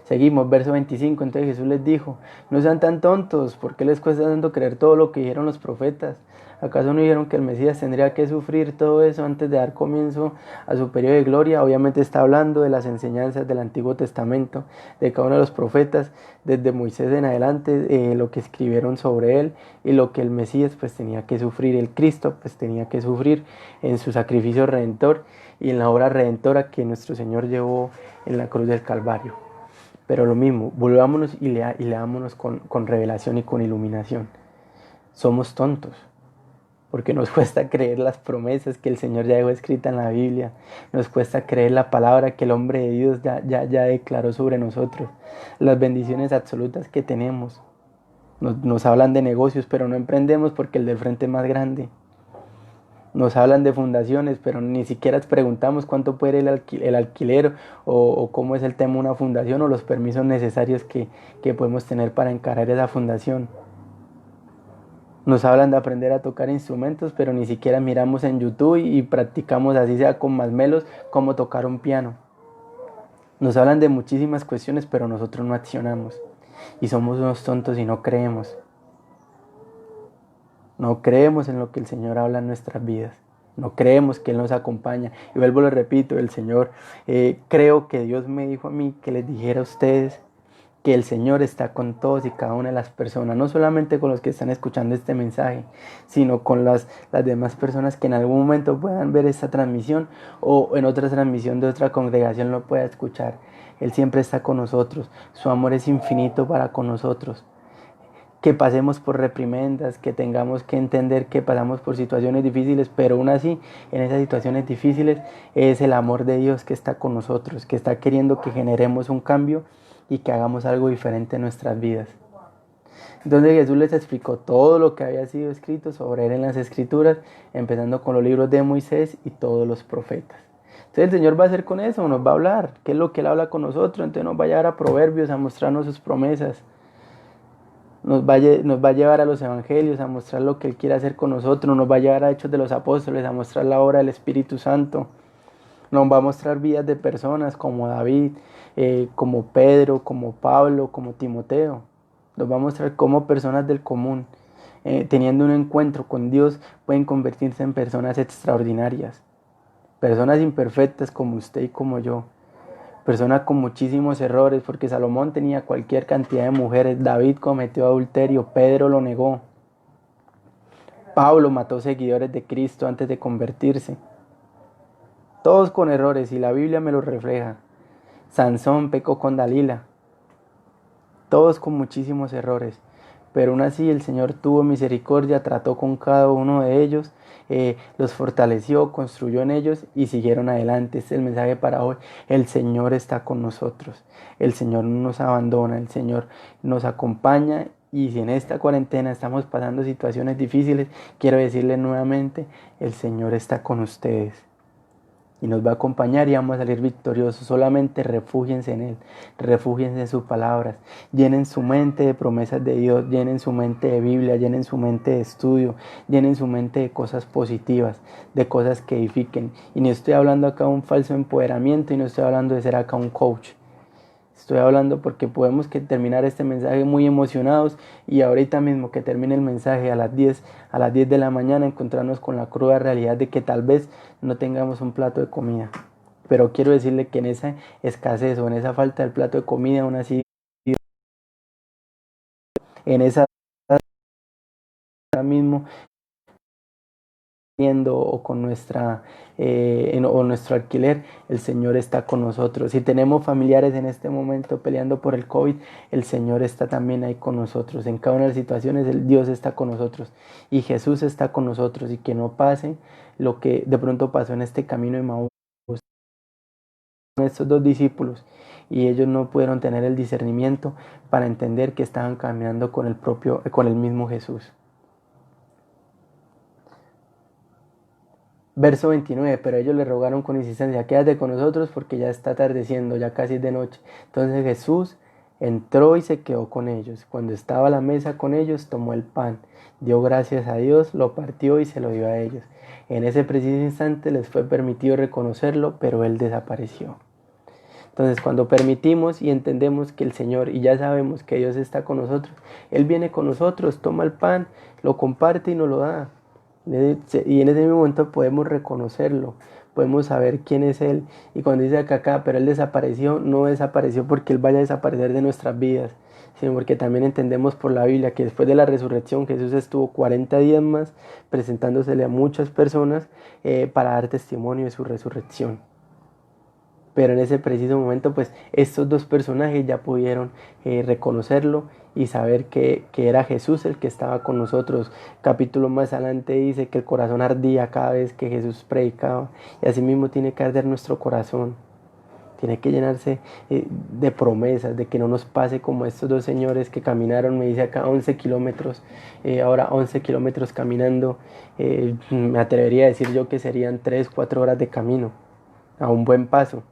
Seguimos, verso 25. Entonces Jesús les dijo: no sean tan tontos, ¿por qué les cuesta tanto creer todo lo que dijeron los profetas? ¿Acaso no dijeron que el Mesías tendría que sufrir todo eso antes de dar comienzo a su periodo de gloria? Obviamente está hablando de las enseñanzas del Antiguo Testamento, de cada uno de los profetas, desde Moisés en adelante, lo que escribieron sobre él y lo que el Mesías pues tenía que sufrir, el Cristo pues tenía que sufrir en su sacrificio redentor y en la obra redentora que nuestro Señor llevó en la cruz del Calvario. Pero lo mismo, volvámonos y leámonos con revelación y con iluminación. Somos tontos, porque nos cuesta creer las promesas que el Señor ya dejó escritas en la Biblia. Nos cuesta creer la palabra que el hombre de Dios ya declaró sobre nosotros. Las bendiciones absolutas que tenemos. Nos hablan de negocios, pero no emprendemos porque el del frente es más grande. Nos hablan de fundaciones, pero ni siquiera preguntamos cuánto puede el alquiler o cómo es el tema de una fundación o los permisos necesarios que podemos tener para encarar esa fundación. Nos hablan de aprender a tocar instrumentos, pero ni siquiera miramos en YouTube y practicamos, así sea con masmelos, cómo tocar un piano. Nos hablan de muchísimas cuestiones, pero nosotros no accionamos. Y somos unos tontos y no creemos. No creemos en lo que el Señor habla en nuestras vidas. No creemos que Él nos acompaña. Y vuelvo, lo repito, el Señor, creo que Dios me dijo a mí que les dijera a ustedes que el Señor está con todos y cada una de las personas, no solamente con los que están escuchando este mensaje, sino con las demás personas que en algún momento puedan ver esta transmisión o en otra transmisión de otra congregación lo pueda escuchar. Él siempre está con nosotros. Su amor es infinito para con nosotros. Que pasemos por reprimendas, que tengamos que entender que pasamos por situaciones difíciles, pero aún así, en esas situaciones difíciles, es el amor de Dios que está con nosotros, que está queriendo que generemos un cambio y que hagamos algo diferente en nuestras vidas. Entonces Jesús les explicó todo lo que había sido escrito sobre él en las Escrituras, empezando con los libros de Moisés y todos los profetas. Entonces el Señor va a hacer con eso, nos va a hablar, qué es lo que Él habla con nosotros, entonces nos va a llevar a Proverbios, a mostrarnos sus promesas. Nos va a llevar a los evangelios a mostrar lo que Él quiere hacer con nosotros. Nos va a llevar a Hechos de los Apóstoles a mostrar la obra del Espíritu Santo. Nos va a mostrar vidas de personas como David, como Pedro, como Pablo, como Timoteo. Nos va a mostrar cómo personas del común, teniendo un encuentro con Dios, pueden convertirse en personas extraordinarias. Personas imperfectas como usted y como yo. Persona con muchísimos errores, porque Salomón tenía cualquier cantidad de mujeres, David cometió adulterio, Pedro lo negó, Pablo mató seguidores de Cristo antes de convertirse, todos con errores y la Biblia me lo refleja. Sansón pecó con Dalila, todos con muchísimos errores, pero aún así el Señor tuvo misericordia, trató con cada uno de ellos, los fortaleció, construyó en ellos y siguieron adelante. Este es el mensaje para hoy. El Señor está con nosotros, el Señor no nos abandona, el Señor nos acompaña. Y si en esta cuarentena estamos pasando situaciones difíciles, quiero decirles nuevamente, el Señor está con ustedes y nos va a acompañar y vamos a salir victoriosos. Solamente refúgiense en Él, refúgiense en sus palabras, llenen su mente de promesas de Dios, llenen su mente de Biblia, llenen su mente de estudio, llenen su mente de cosas positivas, de cosas que edifiquen. Y no estoy hablando acá de un falso empoderamiento y no estoy hablando de ser acá un coach. Estoy hablando porque podemos terminar este mensaje muy emocionados y ahorita mismo que termine el mensaje a las 10 de la mañana encontrarnos con la cruda realidad de que tal vez no tengamos un plato de comida. Pero quiero decirle que en esa escasez o en esa falta del plato de comida, aún así, en esa ahora mismo o con o nuestro alquiler, el Señor está con nosotros. Si tenemos familiares en este momento peleando por el COVID, el Señor está también ahí con nosotros. En cada una de las situaciones, el Dios está con nosotros y Jesús está con nosotros, y que no pase lo que de pronto pasó en este camino de Maús con estos dos discípulos, y ellos no pudieron tener el discernimiento para entender que estaban caminando con el mismo Jesús. Verso 29, pero ellos le rogaron con insistencia: quédate con nosotros porque ya está atardeciendo, ya casi es de noche. Entonces Jesús Entró y se quedó con ellos. Cuando estaba a la mesa con ellos, tomó el pan, dio gracias a Dios, lo partió y se lo dio a ellos. En ese preciso instante les fue permitido reconocerlo, pero él desapareció. Entonces, cuando permitimos y entendemos que el Señor, y ya sabemos que Dios está con nosotros, Él viene con nosotros, toma el pan, lo comparte y nos lo da. Y en ese momento podemos reconocerlo, podemos saber quién es Él. Y cuando dice acá, pero Él desapareció, no desapareció porque Él vaya a desaparecer de nuestras vidas, sino porque también entendemos por la Biblia que después de la resurrección Jesús estuvo 40 días más presentándosele a muchas personas para dar testimonio de su resurrección. Pero en ese preciso momento, pues estos dos personajes ya pudieron reconocerlo y saber que era Jesús el que estaba con nosotros. Capítulo más adelante dice que el corazón ardía cada vez que Jesús predicaba, y así mismo tiene que arder nuestro corazón. Tiene que llenarse de promesas, de que no nos pase como estos dos señores que caminaron, me dice acá, 11 kilómetros, ahora 11 kilómetros caminando. Me atrevería a decir yo que serían 3, 4 horas de camino, a un buen paso.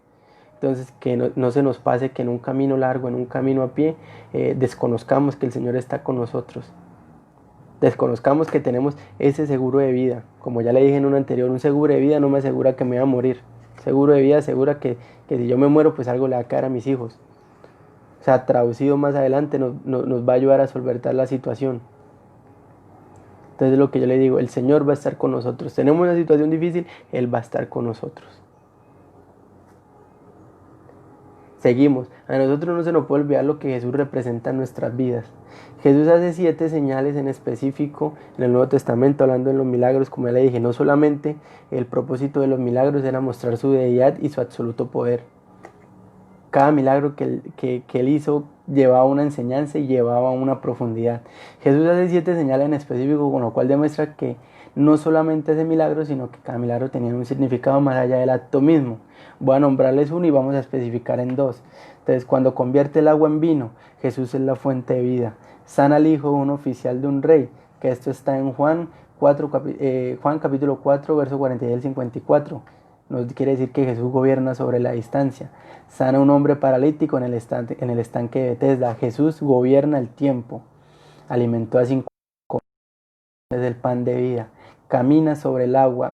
Entonces, que no se nos pase que en un camino largo, en un camino a pie, desconozcamos que el Señor está con nosotros. Desconozcamos que tenemos ese seguro de vida. Como ya le dije en un anterior, un seguro de vida no me asegura que me voy a morir. Seguro de vida asegura que si yo me muero, pues algo le va a caer a mis hijos. O sea, traducido más adelante, nos va a ayudar a solventar la situación. Entonces, lo que yo le digo, el Señor va a estar con nosotros. Tenemos una situación difícil, Él va a estar con nosotros. Seguimos. A nosotros no se nos puede olvidar lo que Jesús representa en nuestras vidas. Jesús hace 7 señales en específico en el Nuevo Testamento, hablando de los milagros. Como ya le dije, no solamente el propósito de los milagros era mostrar su deidad y su absoluto poder. Cada milagro que él hizo llevaba una enseñanza y llevaba una profundidad. Jesús hace 7 señales en específico, con lo cual demuestra que no solamente ese milagro, sino que cada milagro tenía un significado más allá del acto mismo. Voy a nombrarles uno y vamos a especificar en 2. Entonces, cuando convierte el agua en vino, Jesús es la fuente de vida. Sana al hijo de un oficial de un rey, que esto está en Juan capítulo 4, verso 42 al 54. Nos quiere decir que Jesús gobierna sobre la distancia. Sana a un hombre paralítico en el estanque de Betesda. Jesús gobierna el tiempo. Alimentó a 5 es el pan de vida. Camina sobre el agua.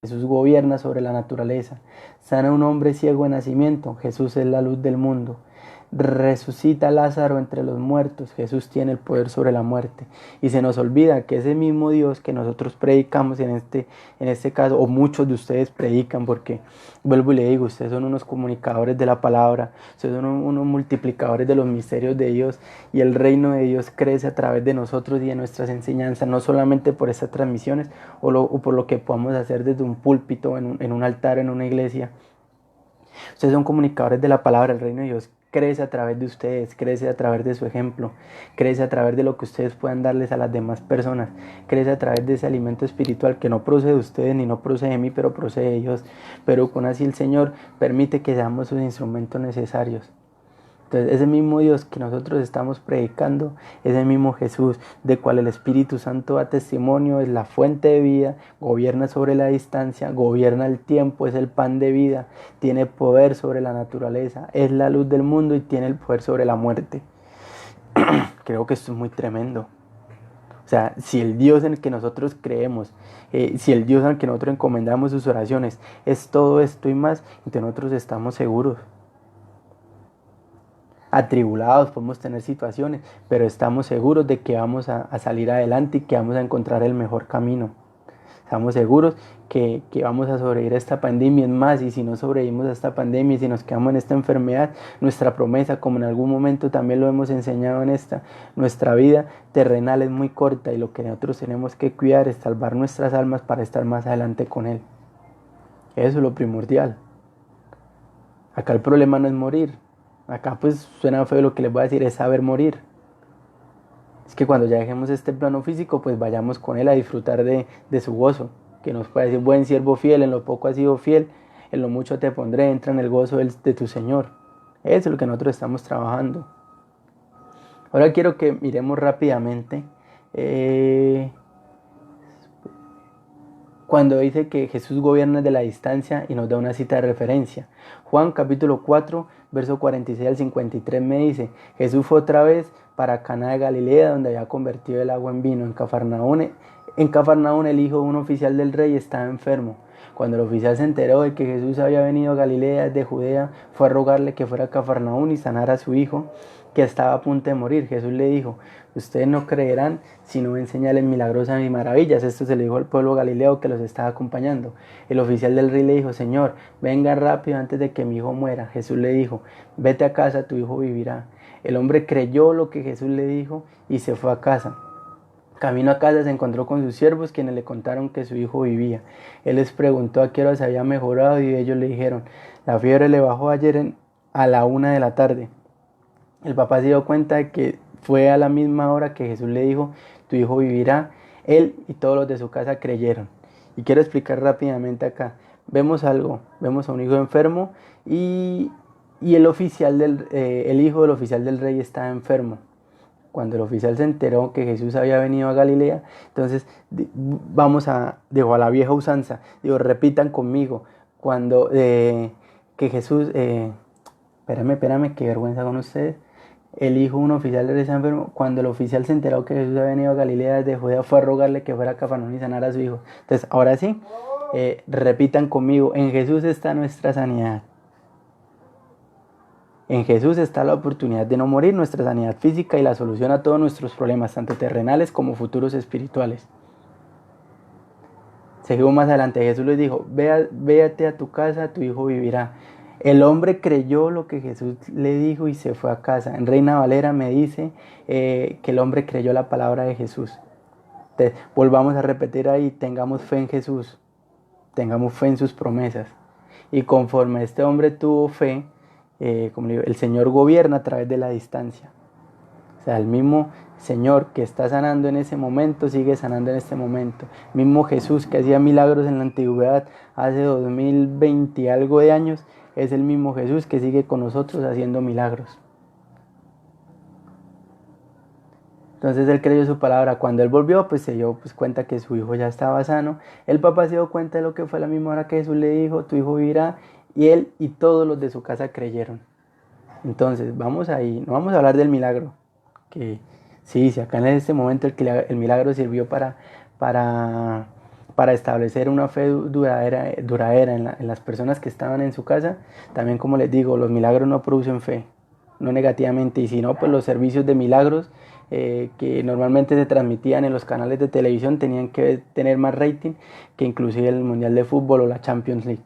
Jesús gobierna sobre la naturaleza. Sana a un hombre ciego de nacimiento. Jesús es la luz del mundo. Resucita a Lázaro entre los muertos. Jesús tiene el poder sobre la muerte. Y se nos olvida que ese mismo Dios que nosotros predicamos en este caso, o muchos de ustedes predican, porque vuelvo y le digo, ustedes son unos comunicadores de la palabra, ustedes son unos multiplicadores de los misterios de Dios, y el reino de Dios crece a través de nosotros y de nuestras enseñanzas, no solamente por estas transmisiones o por lo que podamos hacer desde un púlpito, en un altar, en una iglesia. Ustedes son comunicadores de la palabra. El reino de Dios crece a través de ustedes, crece a través de su ejemplo, crece a través de lo que ustedes puedan darles a las demás personas, crece a través de ese alimento espiritual que no procede de ustedes ni no procede de mí, pero procede de Dios. Pero con así el Señor permite que seamos sus instrumentos necesarios. Entonces, ese mismo Dios que nosotros estamos predicando, ese mismo Jesús, de cual el Espíritu Santo da testimonio, es la fuente de vida, gobierna sobre la distancia, gobierna el tiempo, es el pan de vida, tiene poder sobre la naturaleza, es la luz del mundo y tiene el poder sobre la muerte. Creo que esto es muy tremendo. O sea, si el Dios en el que nosotros creemos, si el Dios al que nosotros encomendamos sus oraciones, es todo esto y más, entonces nosotros estamos seguros. Atribulados, podemos tener situaciones, pero estamos seguros de que vamos a salir adelante y que vamos a encontrar el mejor camino. Estamos seguros que vamos a sobrevivir a esta pandemia. Es más, y si no sobrevivimos a esta pandemia y si nos quedamos en esta enfermedad, nuestra promesa, como en algún momento también lo hemos enseñado nuestra vida terrenal es muy corta, y lo que nosotros tenemos que cuidar es salvar nuestras almas para estar más adelante con Él. Eso es lo primordial. Acá el problema no es morir. Acá pues suena feo lo que les voy a decir, es saber morir. Es que cuando ya dejemos este plano físico, pues vayamos con Él a disfrutar de su gozo. Que nos puede decir, buen siervo fiel, en lo poco has sido fiel, en lo mucho te pondré, entra en el gozo de tu Señor. Eso es lo que nosotros estamos trabajando. Ahora quiero que miremos rápidamente cuando dice que Jesús gobierna desde la distancia y nos da una cita de referencia. Juan capítulo 4, verso 46 al 53 me dice, Jesús fue otra vez para Caná de Galilea, donde había convertido el agua en vino. En Cafarnaún el hijo de un oficial del rey estaba enfermo. Cuando el oficial se enteró de que Jesús había venido a Galilea de Judea, fue a rogarle que fuera a Cafarnaún y sanara a su hijo, que estaba a punto de morir. Jesús le dijo, ustedes no creerán si no ven señales milagrosas y maravillas. Esto se le dijo al pueblo galileo que los estaba acompañando. El oficial del rey le dijo, Señor, venga rápido antes de que mi hijo muera. Jesús le dijo, vete a casa, tu hijo vivirá. El hombre creyó lo que Jesús le dijo y se fue a casa. Camino a casa se encontró con sus siervos, quienes le contaron que su hijo vivía. Él les preguntó a qué hora se había mejorado y ellos le dijeron, la fiebre le bajó ayer a la 1 de la tarde. El papá se dio cuenta de que fue a la misma hora que Jesús le dijo, tu hijo vivirá. Él y todos los de su casa creyeron. Y quiero explicar rápidamente acá. Vemos algo, vemos a un hijo enfermo y el hijo del oficial del rey está enfermo. Cuando el oficial se enteró que Jesús había venido a Galilea, entonces dijo a la vieja usanza, repitan conmigo, cuando que Jesús, espérame, qué vergüenza con ustedes, el hijo de un oficial del rey está enfermo. Cuando el oficial se enteró que Jesús había venido a Galilea desde Judea, fue a rogarle que fuera a Cafarnaún y sanara a su hijo. Entonces, ahora sí, repitan conmigo, en Jesús está nuestra sanidad. En Jesús está la oportunidad de no morir, nuestra sanidad física y la solución a todos nuestros problemas, tanto terrenales como futuros espirituales. Seguimos más adelante, Jesús les dijo, véate a tu casa, tu hijo vivirá. El hombre creyó lo que Jesús le dijo y se fue a casa. En Reina Valera me dice que el hombre creyó la palabra de Jesús. Entonces, volvamos a repetir ahí, tengamos fe en Jesús, tengamos fe en sus promesas. Y conforme este hombre tuvo fe, como digo, el Señor gobierna a través de la distancia. O sea, el mismo Señor que está sanando en ese momento sigue sanando en este momento. El mismo Jesús que hacía milagros en la antigüedad hace 2020 y algo de años, es el mismo Jesús que sigue con nosotros haciendo milagros. Entonces él creyó su palabra. Cuando él volvió, pues se dio cuenta que su hijo ya estaba sano. El papá se dio cuenta de lo que fue la misma hora que Jesús le dijo, tu hijo vivirá. Y él y todos los de su casa creyeron. Entonces, vamos ahí, no vamos a hablar del milagro. Que sí, si acá en este momento el milagro sirvió para establecer una fe duradera en las personas que estaban en su casa. También, como les digo, los milagros no producen fe, no negativamente. Y si no, pues los servicios de milagros que normalmente se transmitían en los canales de televisión tenían que tener más rating que inclusive el Mundial de Fútbol o la Champions League.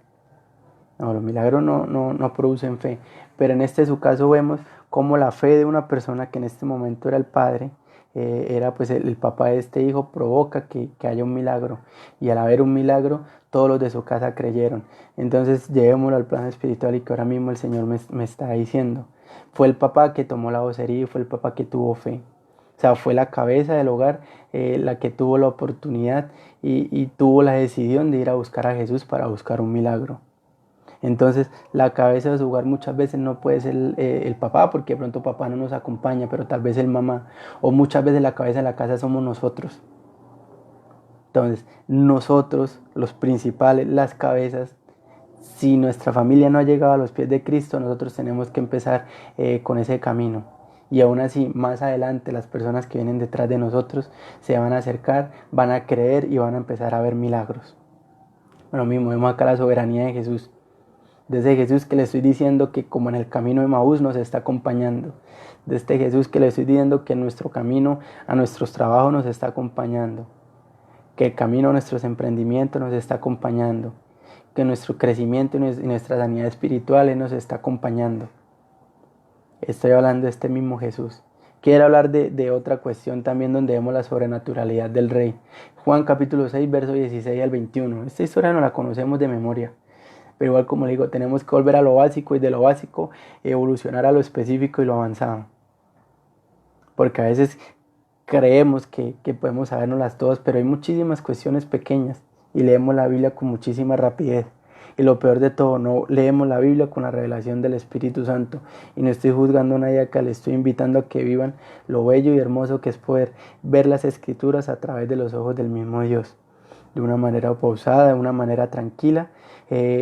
No, los milagros no producen fe, pero en este su caso vemos cómo la fe de una persona que en este momento era el padre, era pues el papá de este hijo, provoca que haya un milagro, y al haber un milagro todos los de su casa creyeron. Entonces llevémoslo al plano espiritual y que ahora mismo el Señor me está diciendo, fue el papá que tomó la vocería y fue el papá que tuvo fe. O sea, fue la cabeza del hogar la que tuvo la oportunidad y tuvo la decisión de ir a buscar a Jesús para buscar un milagro. Entonces la cabeza de su hogar muchas veces no puede ser el papá, porque de pronto papá no nos acompaña, pero tal vez el mamá, o muchas veces la cabeza de la casa somos nosotros. Entonces nosotros, los principales, las cabezas, si nuestra familia no ha llegado a los pies de Cristo, nosotros tenemos que empezar con ese camino. Y aún así, más adelante, las personas que vienen detrás de nosotros se van a acercar, van a creer y van a empezar a ver milagros. Bueno, mismo vemos acá la soberanía de Jesús. Desde Jesús que le estoy diciendo que como en el camino de Maús nos está acompañando. Desde Jesús que le estoy diciendo que en nuestro camino a nuestros trabajos nos está acompañando. Que el camino a nuestros emprendimientos nos está acompañando. Que nuestro crecimiento y nuestra sanidad espiritual nos está acompañando. Estoy hablando de este mismo Jesús. Quiero hablar de otra cuestión también donde vemos la sobrenaturalidad del Rey. Juan capítulo 6, verso 16 al 21. Esta historia no la conocemos de memoria. Pero igual, como le digo, tenemos que volver a lo básico y de lo básico evolucionar a lo específico y lo avanzado. Porque a veces creemos que podemos sabernoslas todas, pero hay muchísimas cuestiones pequeñas y leemos la Biblia con muchísima rapidez. Y lo peor de todo, no leemos la Biblia con la revelación del Espíritu Santo. Y no estoy juzgando a nadie acá, le estoy invitando a que vivan lo bello y hermoso que es poder ver las Escrituras a través de los ojos del mismo Dios. de una manera pausada, de una manera tranquila,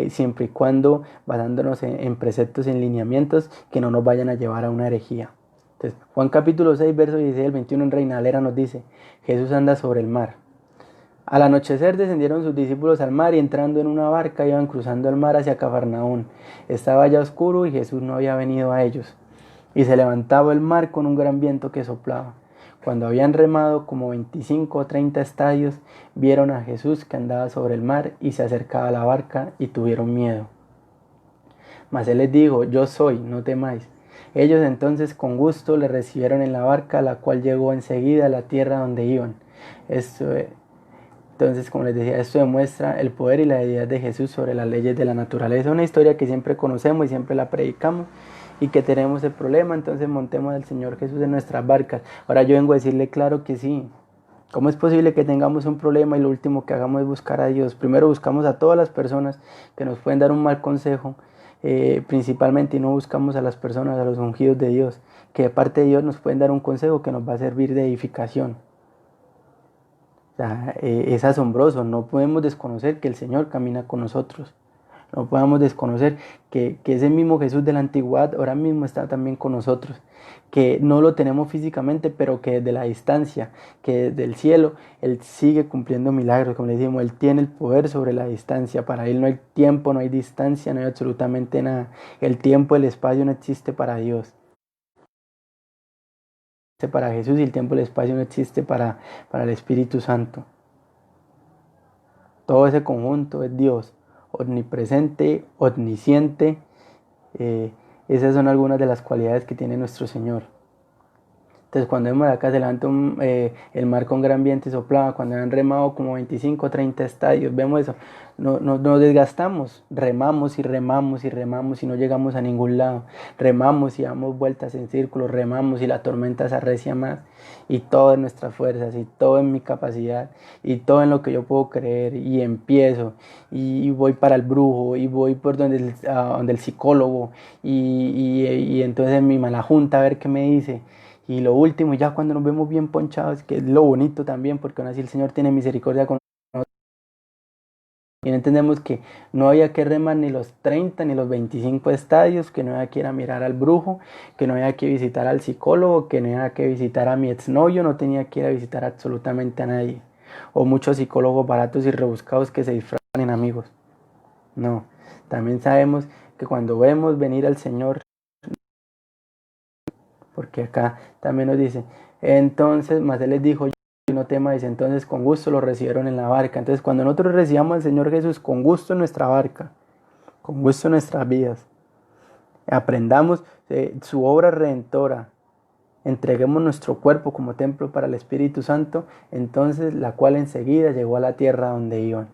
siempre y cuando basándonos en preceptos y en lineamientos que no nos vayan a llevar a una herejía. Entonces, Juan capítulo 6, verso 16 al 21 en Reina Valera nos dice: Jesús anda sobre el mar. Al anochecer descendieron sus discípulos al mar y entrando en una barca iban cruzando el mar hacia Cafarnaún. Estaba ya oscuro y Jesús no había venido a ellos. Y se levantaba el mar con un gran viento que soplaba. Cuando habían remado como 25 o 30 estadios, vieron a Jesús que andaba sobre el mar y se acercaba a la barca y tuvieron miedo. Mas él les dijo: yo soy, no temáis. Ellos entonces con gusto le recibieron en la barca, la cual llegó enseguida a la tierra donde iban. Entonces, como les decía, esto demuestra el poder y la deidad de Jesús sobre las leyes de la naturaleza. Es una historia que siempre conocemos y siempre la predicamos, y que tenemos el problema, entonces montemos al Señor Jesús en nuestras barcas. Ahora yo vengo a decirle claro que sí. ¿Cómo es posible que tengamos un problema y lo último que hagamos es buscar a Dios? Primero buscamos a todas las personas que nos pueden dar un mal consejo, principalmente, y no buscamos a las personas, a los ungidos de Dios, que de parte de Dios nos pueden dar un consejo que nos va a servir de edificación. O sea, es asombroso, no podemos desconocer que el Señor camina con nosotros. No podemos desconocer que ese mismo Jesús de la antigüedad ahora mismo está también con nosotros, que no lo tenemos físicamente, pero que desde la distancia, que desde el cielo, Él sigue cumpliendo milagros. Como le decimos, Él tiene el poder sobre la distancia. Para Él no hay tiempo, no hay distancia, no hay absolutamente nada. El tiempo, el espacio no existe para Dios. Para Jesús, y el tiempo y el espacio no existe para el Espíritu Santo. Todo ese conjunto es Dios, omnipresente, omnisciente. Esas son algunas de las cualidades que tiene nuestro Señor. Entonces, cuando vemos acá se levanta el mar con gran viento y soplaba, cuando han remado como 25 o 30 estadios, vemos eso. Nos desgastamos, remamos y remamos y remamos y no llegamos a ningún lado. Remamos y damos vueltas en círculos, remamos y la tormenta se arrecia más. Y todo en nuestras fuerzas, y todo en mi capacidad, y todo en lo que yo puedo creer, y empiezo, y voy para el brujo, y voy por donde el psicólogo, y entonces en mi mala junta a ver qué me dice. Y lo último, ya cuando nos vemos bien ponchados, que es lo bonito también, porque aún así el Señor tiene misericordia con nosotros. Y entendemos que no había que remar ni los 30 ni los 25 estadios, que no había que ir a mirar al brujo, que no había que visitar al psicólogo, que no había que visitar a mi exnovio, no tenía que ir a visitar absolutamente a nadie. O muchos psicólogos baratos y rebuscados que se disfrazan en amigos. No, también sabemos que cuando vemos venir al Señor, porque acá también nos dice, entonces, más Él les dijo: no temáis. Entonces con gusto lo recibieron en la barca. Entonces, cuando nosotros recibamos al Señor Jesús con gusto en nuestra barca, con gusto en nuestras vidas, aprendamos su obra redentora, entreguemos nuestro cuerpo como templo para el Espíritu Santo, entonces la cual enseguida llegó a la tierra donde iban.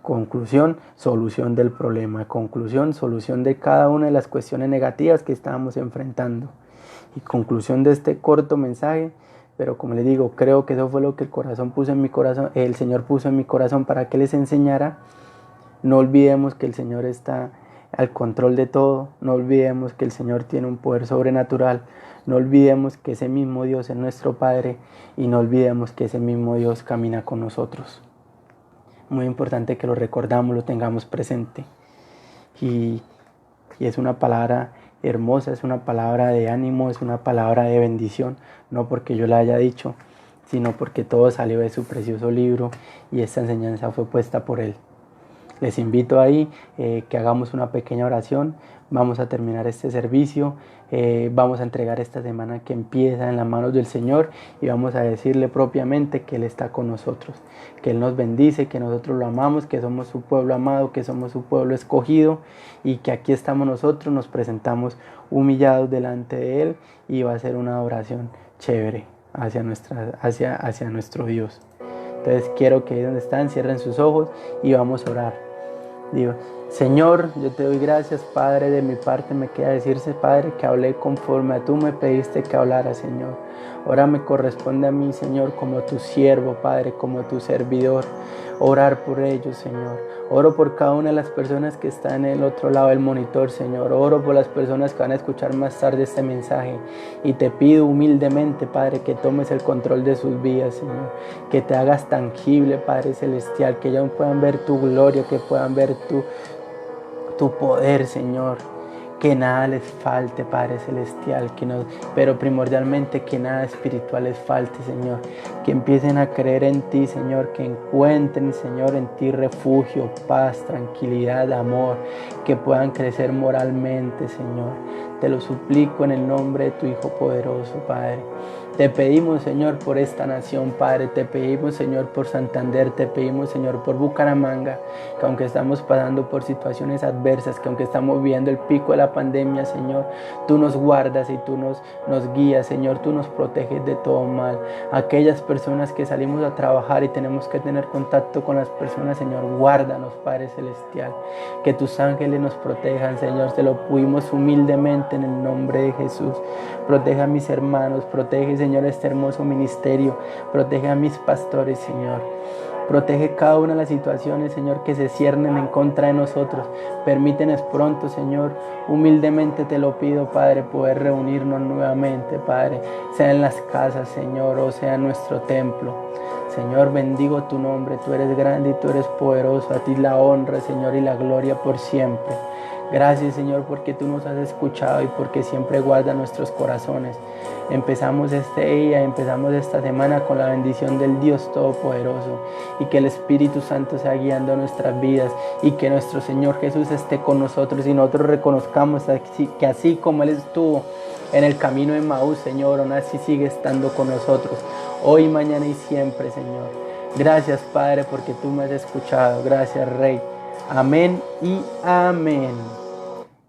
Conclusión, solución del problema. Conclusión, solución de cada una de las cuestiones negativas que estábamos enfrentando. Y conclusión de este corto mensaje, pero como les digo, creo que eso fue lo que el Señor puso en mi corazón para que les enseñara. No olvidemos que el Señor está al control de todo, no olvidemos que el Señor tiene un poder sobrenatural, no olvidemos que ese mismo Dios es nuestro Padre, y no olvidemos que ese mismo Dios camina con nosotros. Muy importante que lo recordamos, lo tengamos presente. Y es una palabra hermosa, es una palabra de ánimo, es una palabra de bendición, no porque yo la haya dicho, sino porque todo salió de su precioso libro y esta enseñanza fue puesta por Él. Les invito ahí que hagamos una pequeña oración. Vamos a terminar este servicio, vamos a entregar esta semana que empieza en las manos del Señor y vamos a decirle propiamente que Él está con nosotros, que Él nos bendice, que nosotros lo amamos, que somos su pueblo amado, que somos su pueblo escogido, y que aquí estamos nosotros, nos presentamos humillados delante de Él, y va a ser una oración chévere hacia nuestro Dios. Entonces quiero que ahí donde están cierren sus ojos y vamos a orar. Digo: Señor, yo te doy gracias, Padre. De mi parte me queda decirse, Padre, que hablé conforme a tú me pediste que hablara, Señor. Ahora me corresponde a mí, Señor, como tu siervo, Padre, como tu servidor. orar por ellos, Señor. Oro por cada una de las personas que están en el otro lado del monitor, Señor. Oro por las personas que van a escuchar más tarde este mensaje. Y te pido humildemente, Padre, que tomes el control de sus vidas, Señor. Que te hagas tangible, Padre Celestial. Que ellos puedan ver tu gloria, que puedan ver tu poder, Señor. Que nada les falte, Padre Celestial, pero primordialmente que nada espiritual les falte, Señor. Que empiecen a creer en ti, Señor, que encuentren, Señor, en ti refugio, paz, tranquilidad, amor, que puedan crecer moralmente, Señor. Te lo suplico en el nombre de tu Hijo poderoso, Padre. Te pedimos, Señor, por esta nación, Padre. Te pedimos, Señor, por Santander. Te pedimos, Señor, por Bucaramanga. Que aunque estamos pasando por situaciones adversas, que aunque estamos viviendo el pico de la pandemia, Señor, tú nos guardas y tú nos guías, Señor. Tú nos proteges de todo mal. Aquellas personas que salimos a trabajar y tenemos que tener contacto con las personas, Señor, guárdanos, Padre Celestial. Que tus ángeles nos protejan, Señor. Te lo pedimos humildemente en el nombre de Jesús. Protege a mis hermanos, protege, Señor, este hermoso ministerio. Protege a mis pastores, Señor. Protege cada una de las situaciones, Señor, que se ciernen en contra de nosotros. Permítenos pronto, Señor, humildemente te lo pido, Padre, poder reunirnos nuevamente, Padre, sea en las casas, Señor, o sea en nuestro templo. Señor, bendigo tu nombre, tú eres grande y tú eres poderoso. A ti la honra, Señor, y la gloria por siempre. Gracias, Señor, porque tú nos has escuchado y porque siempre guardas nuestros corazones. Empezamos este día, empezamos esta semana con la bendición del Dios Todopoderoso y que el Espíritu Santo sea guiando nuestras vidas y que nuestro Señor Jesús esté con nosotros y nosotros reconozcamos que así como Él estuvo en el camino de Maús, Señor, aún así sigue estando con nosotros hoy, mañana y siempre, Señor. Gracias, Padre, porque tú me has escuchado. Gracias, Rey. Amén y amén.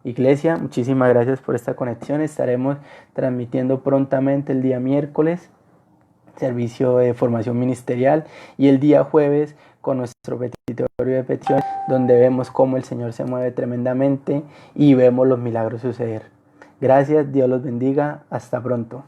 Iglesia, muchísimas gracias por esta conexión. Estaremos transmitiendo prontamente el día miércoles servicio de formación ministerial y el día jueves con nuestro petitorio de petición, donde vemos cómo el Señor se mueve tremendamente y vemos los milagros suceder. Gracias, Dios los bendiga. Hasta pronto.